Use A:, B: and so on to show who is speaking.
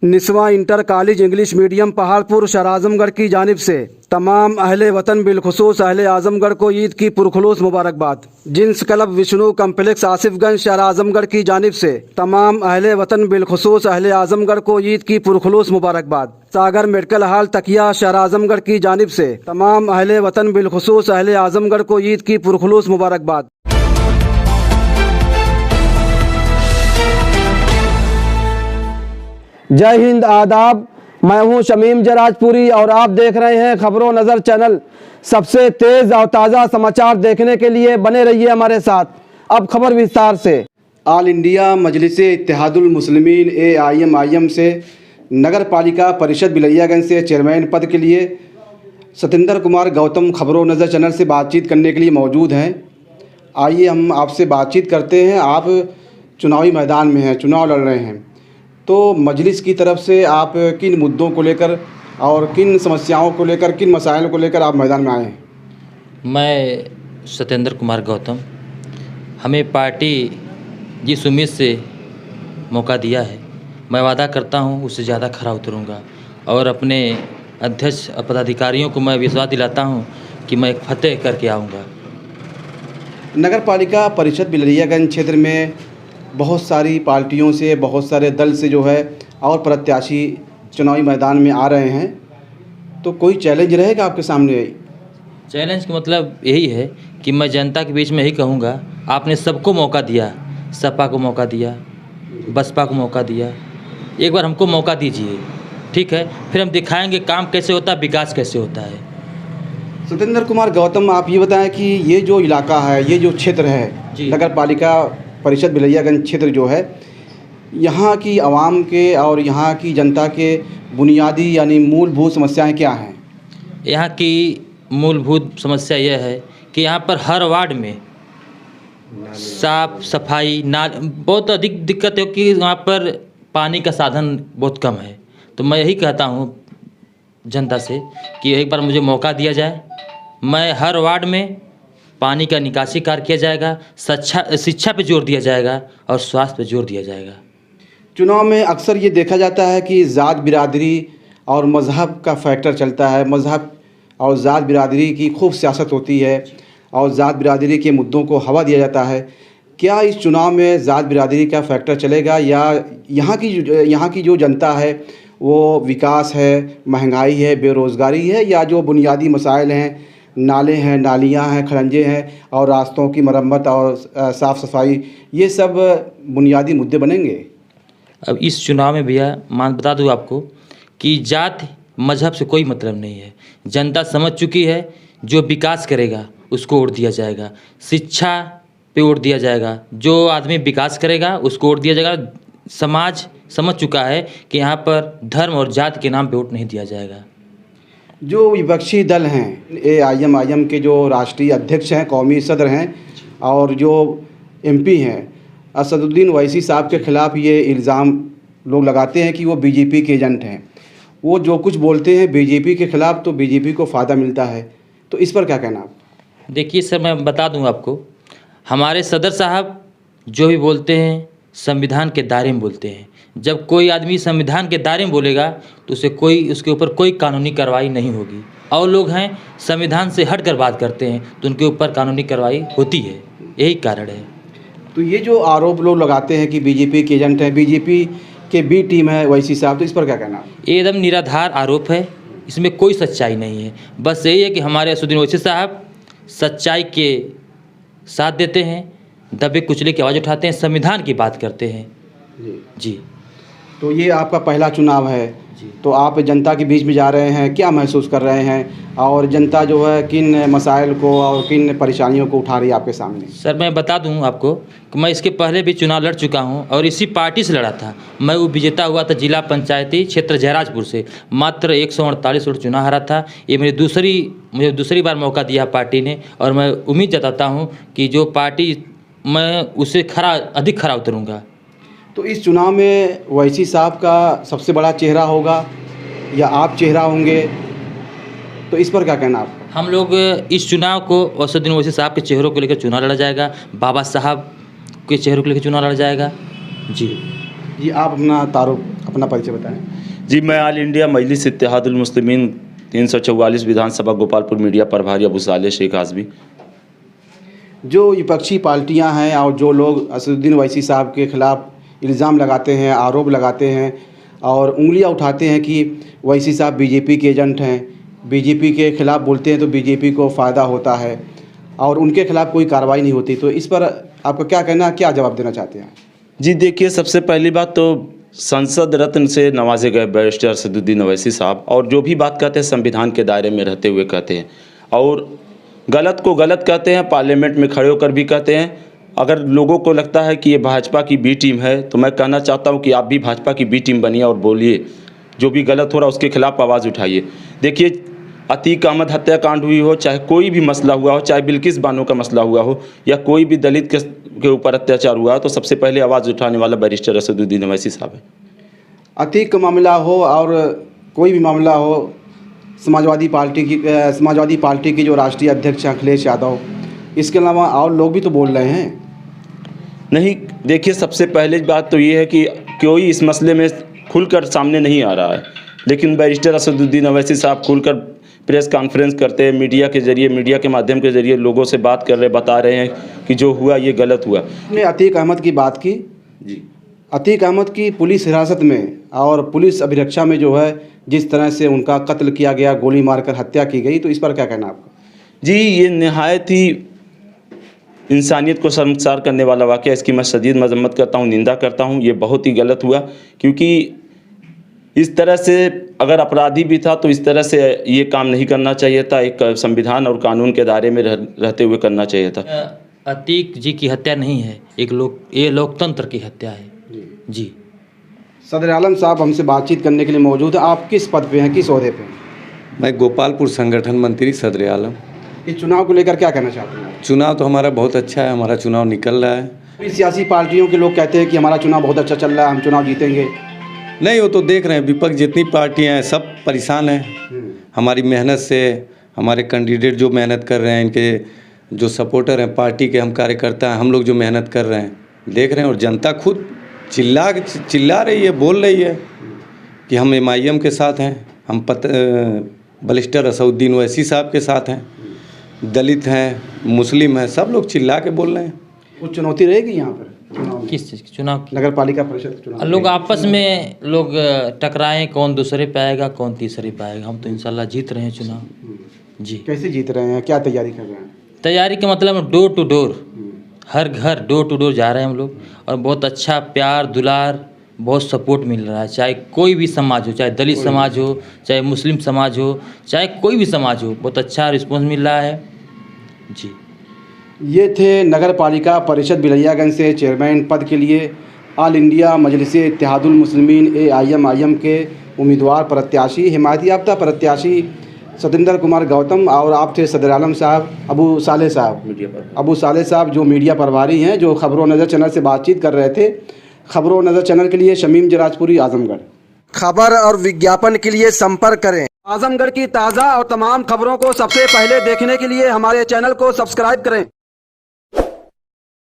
A: Niswa inter college English medium Paharpur शहर आजमगढ़ की जानिब से तमाम अहले वतन बिलखुसूस अहले आजमगढ़ को ईद की पुरखुलूस मुबारकबाद। Jeans club Vishnu complex Asifganj शहर आजमगढ़ की जानिब से तमाम अहले वतन बिलखुसूस अहले आजमगढ़ को ईद की पुरखुलूस मुबारकबाद। सागर मेडिकल हॉल तकिया शहर आजमगढ़ की जानिब से तमाम अहले वतन बिलखुसूस अहले आजमगढ़ को ईद की पुरखुलूस मुबारकबाद। जय हिंद, आदाब। मैं हूं शमीम जराजपुरी और आप देख रहे हैं खबरों नज़र चैनल। सबसे तेज़ और ताज़ा समाचार देखने के लिए बने रहिए हमारे साथ। अब खबर विस्तार से। All India Majlise Ittehadul Muslimeen AIM से नगर पालिका परिषद बिलैयागंज से चेयरमैन पद के लिए सतेंद्र कुमार गौतम खबरों नज़र चैनल से बातचीत करने के लिए मौजूद हैं। आइए हम आपसे बातचीत करते हैं। आप चुनावी मैदान में हैं, चुनाव लड़ रहे हैं, तो मजलिस की तरफ से आप किन मुद्दों को लेकर और किन समस्याओं को लेकर, किन मसाइल को लेकर आप मैदान में आए हैं?
B: मैं सतेंद्र कुमार गौतम, हमें पार्टी जिस उम्मीद से मौका दिया है, मैं वादा करता हूं उससे ज़्यादा खरा उतरूंगा और अपने अध्यक्ष पदाधिकारियों को मैं विश्वास दिलाता हूं कि मैं एक फतेह करके आऊंगा।
A: नगर पालिका परिषद बिलैयागंज क्षेत्र में बहुत सारी पार्टियों से, बहुत सारे दल से जो है और प्रत्याशी चुनावी मैदान में आ रहे हैं, तो कोई चैलेंज रहेगा आपके सामने?
B: चैलेंज का मतलब यही है कि मैं जनता के बीच में यही कहूँगा, आपने सबको मौका दिया, सपा को मौका दिया, बसपा को मौका दिया, एक बार हमको मौका दीजिए, ठीक है? फिर हम दिखाएंगे काम कैसे होता है, विकास कैसे होता है।
A: सतेंद्र कुमार गौतम, आप ये बताएं कि ये जो इलाका है, ये जो क्षेत्र है, नगर पालिका परिषद बिलैयागंज क्षेत्र जो है, यहाँ की आवाम के और यहाँ की जनता के बुनियादी यानी मूलभूत समस्याएं क्या हैं?
B: यहाँ की मूलभूत समस्या यह है कि यहाँ पर हर वार्ड में साफ सफाई बहुत अधिक दिक्कत है कि वहाँ पर पानी का साधन बहुत कम है। तो मैं यही कहता हूँ जनता से कि एक बार मुझे मौका दिया जाए, मैं हर वार्ड में पानी का निकासी कार्य किया जाएगा, शिक्षा पे जोर दिया जाएगा और स्वास्थ्य पे जोर दिया जाएगा।
A: चुनाव में अक्सर ये देखा जाता है कि ज़ात बिरादरी और मज़हब का फैक्टर चलता है। मज़हब और ज़ात बिरादरी की खूब सियासत होती है और ज़ात बिरादरी के मुद्दों को हवा दिया जाता है। क्या इस चुनाव में ज़ात बिरादरी का फैक्टर चलेगा या यहाँ की जो जनता है वो विकास है, महंगाई है, बेरोज़गारी है, या जो बुनियादी मसाइल हैं, नाले हैं, नालियाँ हैं, खरंजे हैं और रास्तों की मरम्मत और साफ़ सफाई, ये सब बुनियादी मुद्दे बनेंगे?
B: अब इस चुनाव में भैया बता दूँ आपको कि जात मजहब से कोई मतलब नहीं है। जनता समझ चुकी है, जो विकास करेगा उसको वोट दिया जाएगा, शिक्षा पे वोट दिया जाएगा, जो आदमी विकास करेगा उसको वोट दिया जाएगा। समाज समझ चुका है कि यहाँ पर धर्म और जात के नाम पे वोट नहीं दिया जाएगा।
A: जो विपक्षी दल हैं, AIM के जो राष्ट्रीय अध्यक्ष हैं, कौमी सदर हैं और जो MP हैं, असदुद्दीन ओवैसी साहब के ख़िलाफ़ ये इल्ज़ाम लोग लगाते हैं कि वो BJP के एजेंट हैं। वो जो कुछ बोलते हैं BJP के ख़िलाफ़, तो BJP को फ़ायदा मिलता है, तो इस पर क्या कहना आप?
B: देखिए सर, मैं बता दूं आपको, हमारे सदर साहब जो भी बोलते हैं संविधान के दायरे में बोलते हैं। जब कोई आदमी संविधान के दायरे में बोलेगा तो उसके ऊपर कोई कानूनी कार्रवाई नहीं होगी। और लोग हैं संविधान से हट कर बात करते हैं तो उनके ऊपर कानूनी कार्रवाई होती है, यही कारण है।
A: तो ये जो आरोप लोग लगाते हैं कि BJP के एजेंट हैं, BJP के B टीम है ओवैसी साहब, तो इस पर क्या कहना?
B: ये एकदम निराधार आरोप है, इसमें कोई सच्चाई नहीं है। बस यही है कि हमारे असदुद्दीन ओवैसी साहब सच्चाई के साथ देते हैं, दबे कुचले की आवाज़ उठाते हैं, संविधान की बात करते हैं। जी।
A: तो ये आपका पहला चुनाव है, तो आप जनता के बीच में जा रहे हैं, क्या महसूस कर रहे हैं और जनता जो है किन मसाइल को और किन परेशानियों को उठा रही है आपके सामने?
B: सर, मैं बता दूं आपको कि मैं इसके पहले भी चुनाव लड़ चुका हूं और इसी पार्टी से लड़ा था। मैं वो विजेता हुआ था जिला पंचायती क्षेत्र जयराजपुर से, मात्र 148 वोट चुनाव हारा था। ये मुझे दूसरी बार मौका दिया पार्टी ने और मैं उम्मीद जताता हूँ कि जो पार्टी मैं उससे अधिक खरा उतरूँगा।
A: तो इस चुनाव में ओवैसी साहब का सबसे बड़ा चेहरा होगा या आप चेहरा होंगे, तो इस पर क्या कहना आपका?
B: हम लोग इस चुनाव को असदुद्दीन ओवैसी साहब के चेहरों को लेकर चुनाव लड़ा जाएगा, बाबा साहब के चेहरों को लेकर चुनाव लड़ा जाएगा। जी।
C: जी आप अपना तारुफ अपना परिचय बताएं।
D: जी मैं ऑल इंडिया मजलिस इत्तेहादुल मुस्लिमीन 344 विधानसभा गोपालपुर मीडिया प्रभारी अबू सालेह शेख आज़मी।
C: जो विपक्षी पार्टियां हैं और जो लोग असदुद्दीन ओवैसी साहब के ख़िलाफ़ इल्ज़ाम लगाते हैं, आरोप लगाते हैं और उंगलियां उठाते हैं कि ओवैसी साहब बीजेपी के एजेंट हैं, बीजेपी के ख़िलाफ़ बोलते हैं तो बीजेपी को फ़ायदा होता है और उनके खिलाफ़ कोई कार्रवाई नहीं होती, तो इस पर आपका क्या कहना है, क्या जवाब देना चाहते हैं?
D: जी देखिए, सबसे पहली बात तो संसद रत्न से नवाजे गए बैरिस्टर असदुद्दीन ओवैसी साहब, और जो भी बात कहते हैं संविधान के दायरे में रहते हुए कहते हैं और गलत को गलत कहते हैं, पार्लियामेंट में खड़े होकर भी कहते हैं। अगर लोगों को लगता है कि ये भाजपा की बी टीम है तो मैं कहना चाहता हूँ कि आप भी भाजपा की बी टीम बनिए और बोलिए, जो भी गलत हो रहा है उसके खिलाफ आवाज़ उठाइए। देखिए, अतीक अहमद हत्याकांड हुई हो, चाहे कोई भी मसला हुआ हो, चाहे बिल्किस बानो का मसला हुआ हो या कोई भी दलित के ऊपर अत्याचार हुआ हो, तो सबसे पहले आवाज़ उठाने वाला बैरिस्टर असदुद्दीन ओवैसी साहब है।
C: अतीक का मामला हो और कोई भी मामला हो, समाजवादी पार्टी की जो राष्ट्रीय अध्यक्ष हैं अखिलेश यादव, इसके अलावा और लोग भी तो बोल रहे हैं।
D: नहीं, देखिए, सबसे पहले बात तो ये है कि कोई इस मसले में खुलकर सामने नहीं आ रहा है, लेकिन बैरिस्टर असदुद्दीन ओवैसी साहब खुलकर प्रेस कॉन्फ्रेंस करते हैं, मीडिया के ज़रिए, मीडिया के माध्यम के ज़रिए लोगों से बात कर रहे, बता रहे हैं कि जो हुआ ये गलत हुआ।
C: आपने अतीक अहमद की बात की
D: जी,
C: अतीक अहमद की पुलिस हिरासत में और पुलिस अभिरक्षा में जो है जिस तरह से उनका कत्ल किया गया, गोली मारकर हत्या की गई, तो इस पर क्या कहना आपका?
D: जी ये नहायत ही इंसानियत को शर्मसार करने वाला वाक़या, इसकी मैं शदीद मजम्मत करता हूँ, निंदा करता हूँ। ये बहुत ही गलत हुआ, क्योंकि इस तरह से अगर अपराधी भी था तो इस तरह से ये काम नहीं करना चाहिए था, एक संविधान और कानून के दायरे में रहते हुए करना चाहिए था।
B: अतीक जी की हत्या नहीं है, ये लोकतंत्र की हत्या है। जी
C: सदर आलम साहब हमसे बातचीत करने के लिए मौजूद है। आप किस पद पे हैं, किस ओहदे पे हैं?
E: मैं गोपालपुर संगठन मंत्री सदर आलम।
C: इस चुनाव को लेकर क्या कहना चाहते हैं?
E: चुनाव तो हमारा बहुत अच्छा है, हमारा चुनाव निकल रहा है।
C: सियासी पार्टियों के लोग कहते हैं कि हमारा चुनाव बहुत अच्छा चल रहा है, हम चुनाव जीतेंगे।
E: नहीं, वो तो देख रहे हैं, विपक्ष जितनी पार्टियां हैं सब परेशान हैं हमारी मेहनत से। हमारे कैंडिडेट जो मेहनत कर रहे हैं, इनके जो सपोर्टर हैं, पार्टी के हम कार्यकर्ता हैं, हम लोग जो मेहनत कर रहे हैं देख रहे हैं, और जनता खुद चिल्ला रही है, बोल रही है कि हम MIM के साथ हैं, हम बैरिस्टर असदुद्दीन ओवैसी साहब के साथ हैं, दलित हैं, मुस्लिम हैं, सब लोग चिल्ला के बोल रहे हैं।
C: कुछ चुनौती रहेगी यहाँ पर चुनाव में?
B: किस चीज़ की चुनाव की?
C: नगर पालिका परिषद चुनाव
B: लोग आपस में लोग टकराएं, कौन दूसरे पे आएगा, कौन तीसरे पे आएगा। हम तो इंशाल्लाह जीत रहे हैं चुनाव। जी
C: कैसे जीत रहे हैं, क्या तैयारी कर रहे हैं?
B: तैयारी का मतलब डोर टू डोर, हर घर डोर टू डोर जा रहे हैं हम लोग, और बहुत अच्छा प्यार दुलार, बहुत सपोर्ट मिल रहा है। चाहे कोई भी समाज हो, चाहे दलित समाज हो, चाहे मुस्लिम समाज हो, चाहे कोई भी समाज हो, बहुत अच्छा रिस्पॉन्स मिल रहा है। जी
C: ये थे नगर पालिका परिषद बिलैयागंज से चेयरमैन पद के लिए ऑल इंडिया मजलिस इत्तेहादुल मुस्लिमीन AIM के उम्मीदवार प्रत्याशी, हिमायती याफ्ता प्रत्याशी सतेंद्र कुमार गौतम, और आप थे सदर आलम साहब अबू सालेह साहब जो मीडिया प्रभारी हैं, जो खबरों नज़र चैनल से बातचीत कर रहे थे। खबरों नज़र चैनल के लिए शमीम जराजपुरी, आजमगढ़। खबर और विज्ञापन के लिए संपर्क करें। आजमगढ़ की ताज़ा और तमाम खबरों को सबसे पहले देखने के लिए हमारे चैनल को सब्सक्राइब करें।